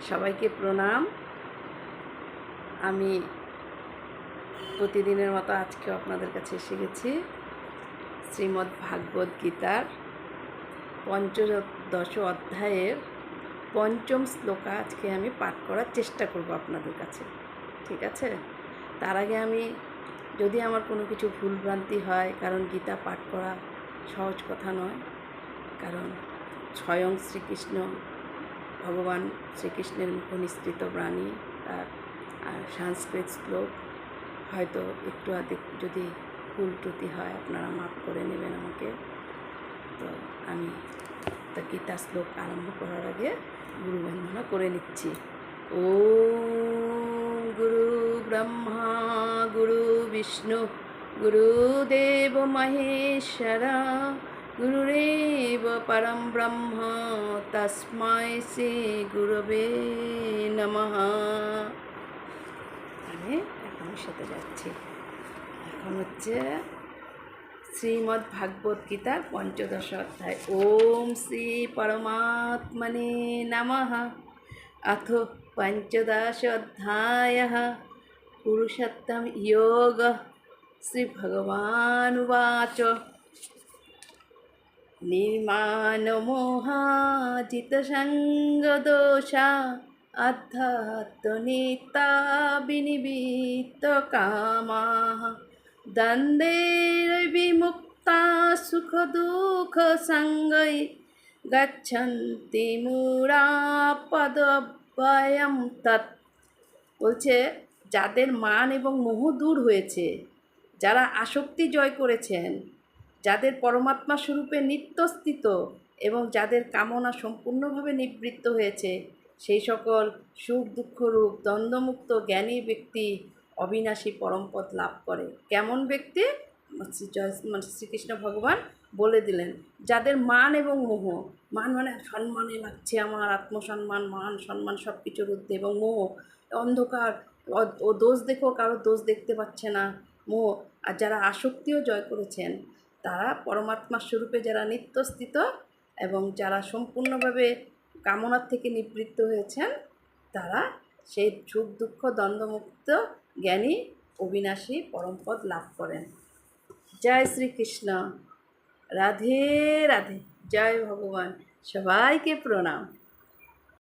সবাইকে প্রণাম। আমি প্রতিদিনের মতো আজকেও আপনাদের কাছে এসে গেছি। শ্রীমদ্ ভাগবত গীতার পঞ্চদশ অধ্যায়ের পঞ্চম শ্লোকা আজকে আমি পাঠ করার চেষ্টা করব আপনাদের কাছে, ঠিক আছে? তার আগে আমি যদি আমার কোনো কিছু ভুলভ্রান্তি হয়, কারণ গীতা পাঠ করা সহজ কথা নয়, কারণ স্বয়ং শ্রীকৃষ্ণ ভগবান শ্রীকৃষ্ণের মুখ নিঃসৃত বাণী, তার সংস্কৃত শ্লোক, হয়তো একটু আধ যদি ভুল ত্রুটি হয় আপনারা মাফ করে নেবেন আমাকে। তো আমি তা গীতা শ্লোক আরম্ভ করার আগে গুরু বন্দনা করে নিচ্ছি। ওম গুরু ব্রহ্মা গুরু বিষ্ণু গুরুদেব মহেশ্বরা গুরুরেব পরম ব্রহ্ম তস্मै শ্রী গুরবে নমঃ। আমি এখন সাথে যাচ্ছি। এখন হচ্ছে শ্রীমদ্ ভাগবত গীতার পঞ্চদশ অধ্যায়। ওম শ্রী পরমাত্মনে নমঃ। অথ পঞ্চদশ অধ্যায়ঃ পুরুষোত্তম যোগঃ। শ্রীভগবানুবাচ নির্মাণমোহাজিতসঙ্গদোষা আধ্যাত্মনিতা বিনিবৃত্তকামাঃ দ্বন্দ্বৈর্বিমুক্তা সুখদুঃখসঙ্গৈ গচ্ছন্তি মূঢ়াপদব্যয়ম তৎ। বলছে, যাদের মান এবং মোহ দূর হয়েছে, যারা আসক্তি জয় করেছেন, যাদের পরমাত্মা স্বরূপে নিত্যস্থিত এবং যাদের কামনা সম্পূর্ণভাবে নিবৃত্ত হয়েছে, সেই সকল সুখ দুঃখরূপ দ্বন্দ্বমুক্ত জ্ঞানী ব্যক্তি অবিনাশী পরমপদ লাভ করে। কেমন ব্যক্তি? শ্রীকৃষ্ণ ভগবান বলে দিলেন, যাদের মান এবং মোহ, মান মানে সম্মানে লাগছে আমার, আত্মসম্মান, মান সম্মান সব কিছুর ঊর্ধ্বে, এবং মোহ অন্ধকার, ও দোষ দেখো কারো দোষ দেখতে পাচ্ছে না, মোহ। আর যারা আসক্তিও জয় করেছেন, তারা পরমাত্মার স্বরূপে যারা নিত্যস্থিত এবং যারা সম্পূর্ণভাবে কামনার থেকে নিবৃত্ত হয়েছেন, তারা সেই সুখ দুঃখ দ্বন্দ্বমুক্ত জ্ঞানী অবিনাশী পরমপদ লাভ করেন। জয় শ্রীকৃষ্ণ, রাধে রাধে, জয় ভগবান, সবাইকে প্রণাম।